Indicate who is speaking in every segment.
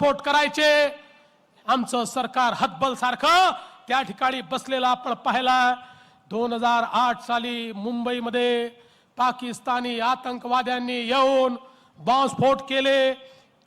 Speaker 1: स्फोट करायचे। आमचं सरकार हतबल सारखं त्या ठिकाणी बसलेलं आपण पाहिला। 2008 साली मुंबईमध्ये पाकिस्तानी आतंकवाद्यांनी येऊन बॉम्बस्फोट केले,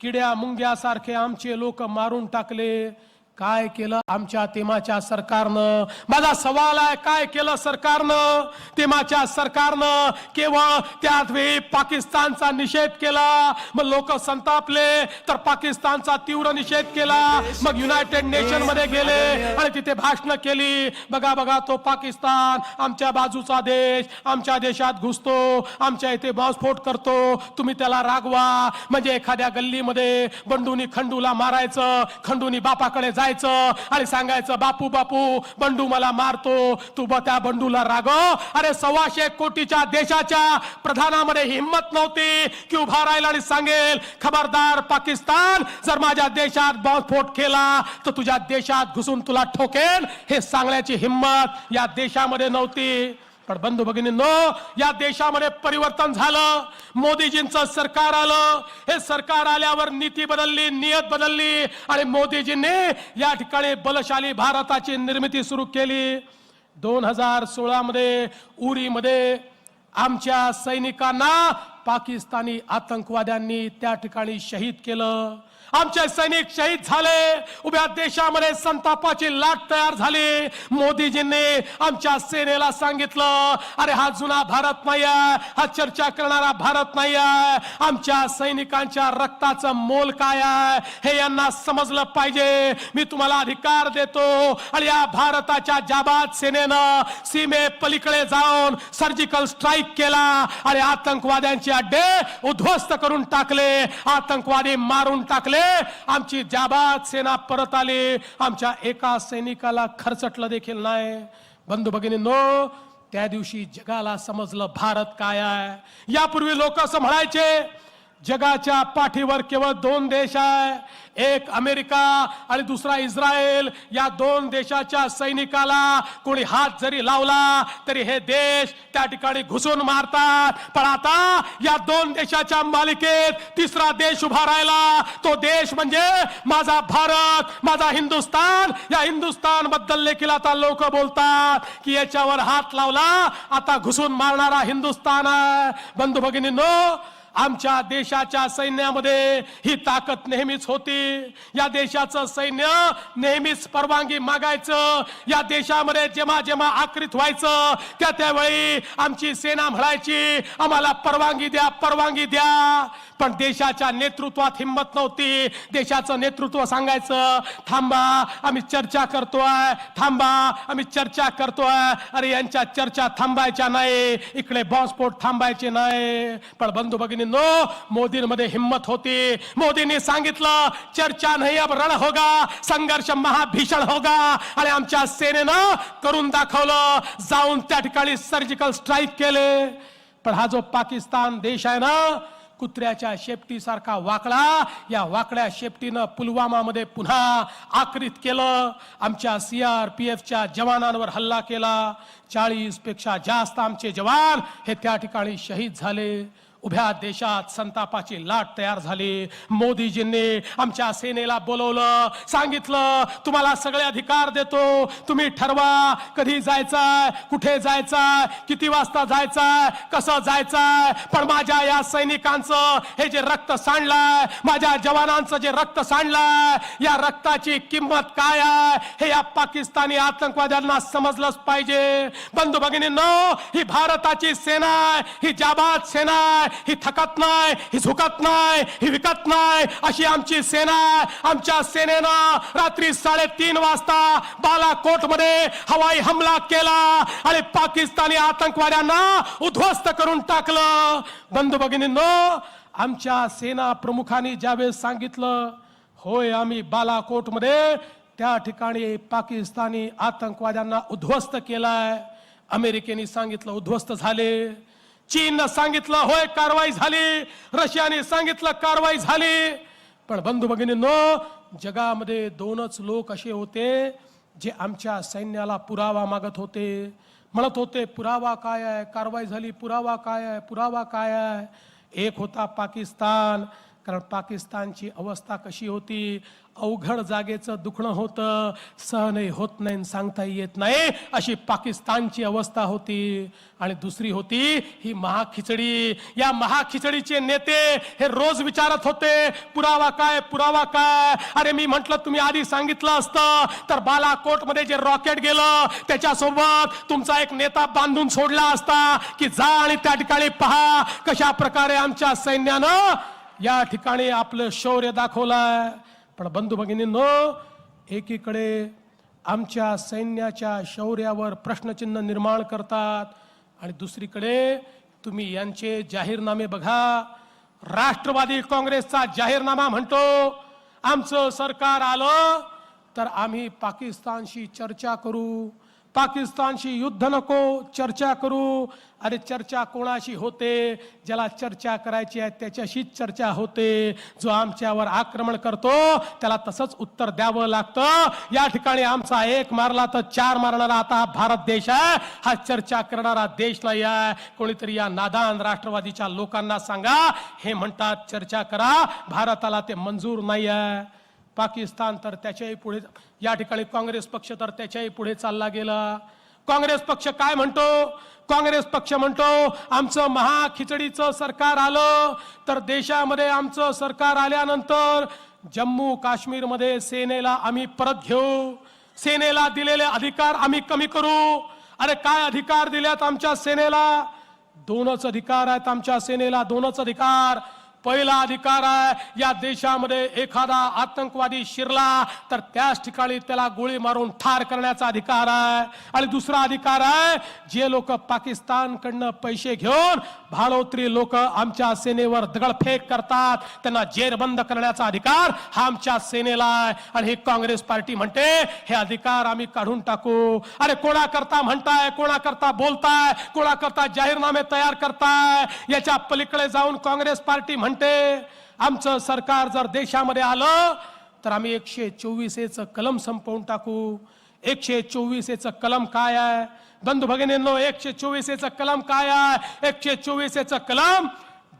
Speaker 1: किड्या मुंग्यासारखे आमचे लोक मारून टाकले। काय केलं आमच्या तेमाच्या सरकारनं? माझा सवाल आहे, काय केलं सरकारनं? तेमाच्या सरकारनं केवळ त्याच वेळी पाकिस्तानचा निषेध केला, मग लोक संतापले तर पाकिस्तानचा तीव्र निषेध केला, मग युनायटेड नेशन मध्ये गेले आणि तिथे भाषण केली। बघा बघा तो पाकिस्तान आमच्या बाजूचा देश, आमच्या देशात घुसतो, आमच्या इथे बॉम्बस्फोट करतो, तुम्ही त्याला रागवा। म्हणजे एखाद्या गल्लीमध्ये बंडूनी खंडूला मारायचं, खंडूनी बापाकडे आणि सांगायचं बापू बापू बंडू मला मारतो, तू त्या बंडूला रागव। अरे 125 कोटीच्या देशाच्या प्रधानामध्ये हिम्मत नव्हती की उभा राहिला आणि सांगेल खबरदार पाकिस्तान, जर माझ्या देशात बॉम्बस्फोट केला तर तुझ्या देशात घुसून तुला ठोकेन, हे सांगण्याची हिम्मत या देशामध्ये नव्हती। पण बंधू भगिनींनो, या देशामध्ये परिवर्तन झालं, मोदीजींचं सरकार आलं। हे सरकार आल्यावर नीती बदलली, नियत बदलली आणि मोदीजींनी या ठिकाणी बलशाली भारताची निर्मिती सुरू केली। 2016 मध्ये उरीमध्ये आमच्या सैनिकांना पाकिस्तानी आतंकवाद्यांनी त्या ठिकाणी शहीद केलं। आमचे सैनिक शहीद झाले, उभ्या देशामध्ये संतापाची लाट तयार झाली। मोदीजींनी आमच्या सेनेला सांगितलं, अरे हा जुना भारत नाही आहे, हा चर्चा करणारा भारत नाही आहे, आमच्या सैनिकांच्या रक्ताचं मोल काय आहे हे यांना समजलं पाहिजे। मी तुम्हाला अधिकार देतो आणि या भारताच्या जाबाज सेनेनं सीमे पलीकडे जाऊन सर्जिकल स्ट्राईक केला आणि आतंकवाद्यांचे अड्डे उद्ध्वस्त करून टाकले, आतंकवादी मारून टाकले। आमची जाबाज सेना परत आली, आमच्या एका सैनिकाला खरचटलं देखील नाही। बंधू भगिनींनो, त्या दिवशी जगाला समजलं भारत काय आहे। यापूर्वी लोक असं म्हणायचे जगाच्या पाठीवर केवळ 2 देश आहे, एक अमेरिका आणि दुसरा इस्रायल। या 2 देशाच्या सैनिकाला कोणी हात जरी लावला तरी हे देश त्या ठिकाणी घुसून मारतात। पण आता या 2 देशाच्या मालिकेत तिसरा देश उभा राहिला, तो देश म्हणजे माझा भारत, माझा हिंदुस्तान। या हिंदुस्तान बद्दल देखील आता लोक बोलतात की याच्यावर हात लावला आता घुसून मारणारा हिंदुस्तान आहे। बंधू भगिनींनो, आमच्या देशाच्या सैन्यामध्ये ही ताकद नेहमीच होती। या देशाचं सैन्य नेहमीच परवानगी मागायचं। या देशामध्ये जेव्हा जेव्हा आक्रमित व्हायचं त्या त्यावेळी आमची सेना म्हणायची आम्हाला परवानगी द्या, परवानगी द्या। पण देशाच्या नेतृत्वात हिम्मत नव्हती। देशाचं नेतृत्व सांगायचं थांबा आम्ही चर्चा करतोय, थांबा आम्ही चर्चा करतोय। अरे यांच्या चर्चा थांबायच्या नाही, इकडे बॉम्बस्फोट थांबायचे नाही। पण बंधू भगिनींनो, मोदींमध्ये हिम्मत होती। मोदींनी सांगितलं चर्चा नहीं अब रण होगा, संघर्ष महाभीषण होगा आणि आमच्या सेनेनं करून दाखवलं, जाऊन त्या ठिकाणी सर्जिकल स्ट्राईक केले। पण हा जो पाकिस्तान देश आहे ना, कुत्र्याच्या शेपटीसारखा वाकडा, या वाकड्या शेपटीनं पुलवामामध्ये पुन्हा आक्रमित केलं। आमच्या CRPFच्या जवानांवर हल्ला केला। 40 पेक्षा जास्त आमचे जवान हे त्या ठिकाणी शहीद झाले। उभ्या देशात संतापाची लाट तयार झाली। मोदीजींनी आमच्या सेनेला बोलवलं, सांगितलं तुम्हाला सगळे अधिकार देतो, तुम्ही ठरवा कधी जायचंय, कुठे जायचंय, किती वाजता जायचंय, कसं जायचंय। पण माझ्या या सैनिकांचं हे जे रक्त सांडलंय, माझ्या जवानांचं जे रक्त सांडलंय, या रक्ताची किंमत काय आहे हे या पाकिस्तानी आतंकवाद्यांना समजलंच पाहिजे। बंधू भगिनींनो, ही भारताची सेना आहे, ही जाबाज सेना आहे, ही थकत नाही, ही झुकत नाही, ही विकत नाही, अशी आमची सेना आहे। आमच्या सेनेनं रात्री 3:30 वाजता बालाकोट मध्ये हवाई हमला केला आणि पाकिस्तानी आतंकवाद्यांना उद्ध्वस्त करून टाकलं। बंधू भगिनींनो, आमच्या सेना प्रमुखांनी ज्यावेळेस सांगितलं होय आम्ही बालाकोट मध्ये त्या ठिकाणी पाकिस्तानी आतंकवाद्यांना उद्ध्वस्त केलाय, अमेरिकेने सांगितलं उद्ध्वस्त झाले, चीनने सांगितलं होय कारवाई झाली, रशियाने सांगितलं कारवाई झाली। पण बंधू भगिनींनो, जगामध्ये 2च लोक असे होते जे आमच्या सैन्याला पुरावा मागत होते, म्हणत होते पुरावा काय आहे, कारवाई झाली, पुरावा काय आहे, पुरावा काय आहे। एक होता पाकिस्तान, कारण पाकिस्तानची अवस्था कशी होती, अवघड जागेचं दुखणं होतं, सहनही होत नाही आणि सांगताही येत नाही अशी पाकिस्तानची अवस्था होती. आणि दुसरी होती ही महाखिचडी. या महाखिचडीचे नेते हे रोज विचारत होते पुरावा काय, पुरावा काय. अरे मी म्हटलं तुम्ही आधी सांगितलं असतं तर बालाकोटमध्ये जे रॉकेट गेलं त्याच्यासोबत तुमचा एक नेता बांधून सोडला असता की जा आणि त्या ठिकाणी पहा कशा प्रकारे आमच्या सैन्यानं या ठिकाणी आपलं शौर्य दाखवलंय. पण बंधू भगिनींनो, एकीकडे आमच्या सैन्याच्या शौर्यावर प्रश्नचिन्ह निर्माण करतात आणि दुसरीकडे तुम्ही यांचे जाहीरनामे बघा. राष्ट्रवादी काँग्रेसचा जाहीरनामा म्हणतो आमचं सरकार आलं तर आम्ही पाकिस्तानशी चर्चा करू, पाकिस्तानशी युद्ध नको, चर्चा करू. अरे चर्चा कोणाशी होते? ज्याला चर्चा करायची आहे त्याच्याशीच चर्चा होते. जो आमच्यावर आक्रमण करतो त्याला तसंच उत्तर द्यावं लागतं. या ठिकाणी आमचा एक मारला तर चार मारणारा आता हा भारत देश आहे, हा चर्चा करणारा देश नाही आहे. कोणीतरी या नादान राष्ट्रवादीच्या लोकांना सांगा, हे म्हणतात चर्चा करा, भारताला ते मंजूर नाही आहे. पाकिस्तान तर त्याच्याही पुढे, या ठिकाणी काँग्रेस पक्ष तर त्याच्याही पुढे चालला गेला. काँग्रेस पक्ष काय म्हणतो? काँग्रेस पक्ष म्हणतो आमचं महाखिचडीचं सरकार आलं तर देशामध्ये आमचं सरकार आल्यानंतर जम्मू काश्मीरमध्ये सेनेला आम्ही परत घेऊ, सेनेला दिलेले अधिकार आम्ही कमी करू. अरे काय अधिकार दिलेत आमच्या सेनेला? दोनच अधिकार आहेत आमच्या सेनेला, दोनच अधिकार. पहिला अधिकार आहे या देशामध्ये एखादा आतंकवादी शिरला तर त्याच ठिकाणी त्याला गोळी मारून ठार करण्याचा अधिकार आहे. आणि दुसरा अधिकार आहे जे लोक पाकिस्तानकडनं पैसे घेऊन भाडोत्री लोक आमच्या सेनेवर दगडफेक करतात त्यांना जेरबंद करण्याचा अधिकार हा आमच्या सेनेला आहे. आणि ही काँग्रेस पार्टी म्हणते हे अधिकार आम्ही काढून टाकू. अरे कोणाकरता म्हणताय, कोणाकरता बोलताय, कोणाकरता जाहीरनामे तयार करताय? याच्या पलीकडे जाऊन काँग्रेस पार्टी म्हणते आमचं सरकार जर देशामध्ये आलं तर आम्ही 124 कलम संपवून टाकू. 124 कलम काय आहे बंधू भगिनींनो? 124 कलम काय आहे? 124 कलम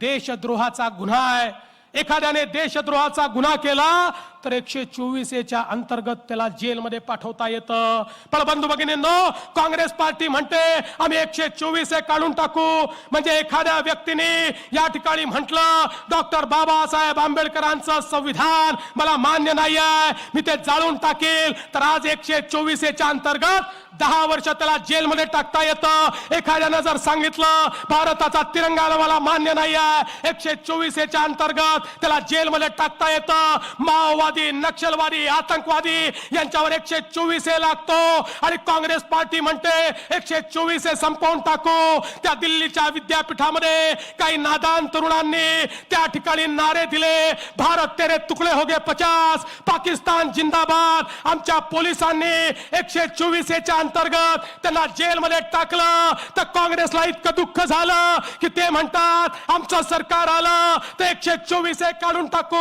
Speaker 1: देशद्रोहाचा गुन्हा आहे. एखाद्याने देशद्रोहाचा गुन्हा केला तर 124 अंतर्गत त्याला जेलमध्ये पाठवता येतं. पण बंधू भगिनींनो, काँग्रेस पार्टी म्हणते आम्ही 124 काढून टाकू. म्हणजे एखाद्या व्यक्तीने या ठिकाणी म्हटलं डॉक्टर बाबासाहेब आंबेडकरांचं संविधान मला मान्य नाही आहे, मी ते जाळून टाकेल, तर आज 124 अंतर्गत 10 वर्ष त्याला जेलमध्ये टाकता येतं. एखाद्यानं जर सांगितलं भारताचा तिरंगा मला मान्य नाही आहे, 124 अंतर्गत त्याला जेलमध्ये टाकता येतं. माओवादी, नक्षलवादी, आतंकवादी यांच्यावर 124 लागतो. आणि काँग्रेस पार्टी म्हणते 124 संपवून टाकू. त्या दिल्लीच्या विद्यापीठामध्ये काही नादान तरुणांनी त्या ठिकाणी नारे दिले, भारत तेरे तुकडे हो गए 50, पाकिस्तान जिंदाबाद. आमच्या पोलिसांनी 124 अंतर्गत त्यांना जेलमध्ये टाकलं. तर काँग्रेसला इतकं दुःख झालं की ते म्हणतात आमचं सरकार आलं तर 124 काढून टाकू.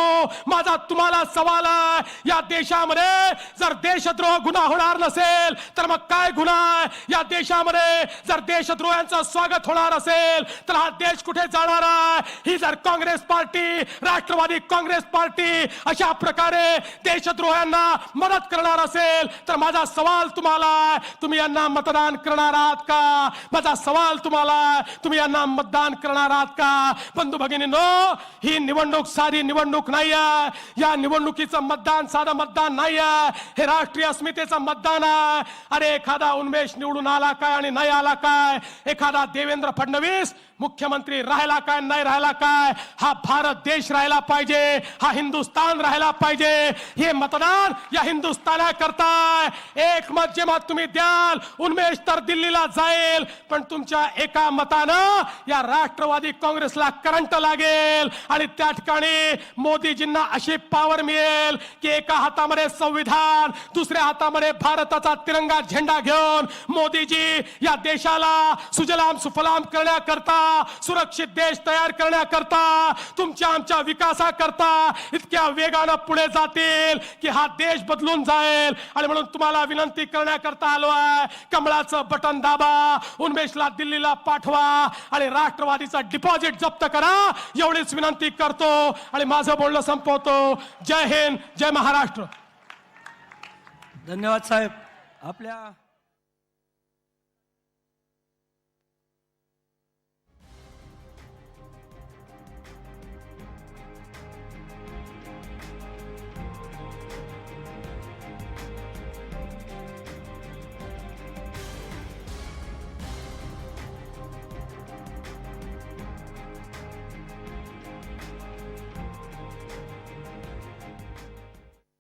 Speaker 1: माझा तुम्हाला सवाल आहे, या देशामध्ये जर देशद्रोह गुन्हा होणार नसेल तर मग काय गुन्हा आहे? या देशामध्ये जर देशद्रोहांचं स्वागत होणार असेल तर हा देश कुठे जाणार आहे? ही जर काँग्रेस पार्टी, राष्ट्रवादी काँग्रेस पार्टी अशा प्रकारे देशद्रोहांना मदत करणार असेल तर माझा सवाल तुम्हाला आहे, तुम्ही यांना मतदान करणार आहात का? माझा सवाल तुम्हाला आहे, तुम्ही यांना मतदान करणार आहात का? बंधू भगिनींनो, ही निवडणूक साधी निवडणूक नाही आहे. या निवडणुकीचं मतदान साधं मतदान नाही आहे, हे राष्ट्रीय अस्मितेचं मतदान आहे. अरे एखादा उन्मेष निवडून आला काय आणि नाही आला काय? एखादा देवेंद्र फडणवीस मुख्यमंत्री राहिला काय नाही राहिला काय? हा भारत देश राहिला पाहिजे, हा हिंदुस्थान राहिला पाहिजे. हे मतदान या हिंदुस्थानाकरता एक मत जे मत तुम्ही द्याल, उन्मेष तर दिल्लीला जाईल, पण तुमच्या एका मतानं या राष्ट्रवादी काँग्रेसला करंट लागेल आणि त्या ठिकाणी मोदीजींना अशी पावर मिळेल की एका हातामध्ये संविधान, दुसऱ्या हातामध्ये भारताचा तिरंगा झेंडा घेऊन मोदीजी या देशाला सुजलाम सुफलाम करण्याकरता सुरक्षित देश तयार करण्याकरता, तुमच्या आमच्या विकासाकरता इतक्या वेगानं पुढे जातील की हा देश बदलून जाईल. आणि म्हणून तुम्हाला विनंती करण्याकरता आलो आहे, कमळाचं बटन दाबा, उन्मेषला दिल्लीला पाठवा आणि राष्ट्रवादीचा डिपॉझिट जप्त करा, एवढीच विनंती करतो आणि माझं बोलणं संपवतो. जय हिंद, जय महाराष्ट्र.
Speaker 2: धन्यवाद साहेब. आपल्या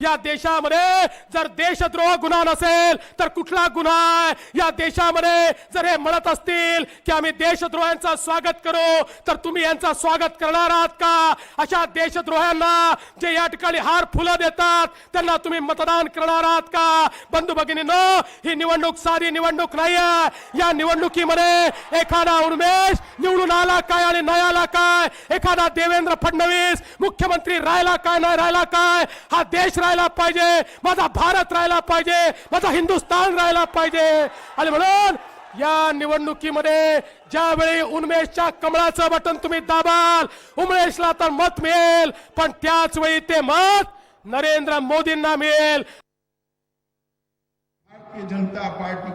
Speaker 1: या देशामध्ये जर देशद्रोह गुन्हा नसेल तर कुठला गुन्हा आहे? या देशामध्ये जर हे म्हणत असतील की आम्ही देशद्रोहांचं स्वागत करू, तर तुम्ही यांचं स्वागत करणार आहात का? अशा देशद्रोहांना जे या ठिकाणी हार फुलं देतात त्यांना तुम्ही मतदान करणार आहात का? बंधू भगिनींनो, ही निवडणूक साधी निवडणूक नाही आहे. या निवडणुकीमध्ये एखादा उन्मेष निवडून आला काय आणि नाही आला काय, एखादा देवेंद्र फडणवीस मुख्यमंत्री राहिला काय नाही राहिला काय, हा देश राहिला पाहिजे, माझा भारत राहिला पाहिजे, माझा हिंदुस्थान राहिला पाहिजे. आणि म्हणून या निवडणुकीमध्ये ज्यावेळी उन्मेषच्या कमळाचं बटन तुम्ही दाबाल, उन्मेषला तर मत मिळेल, पण त्याच वेळी ते मत नरेंद्र मोदींना मिळेल.
Speaker 3: भारतीय जनता पार्टी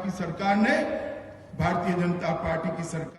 Speaker 3: की सरकार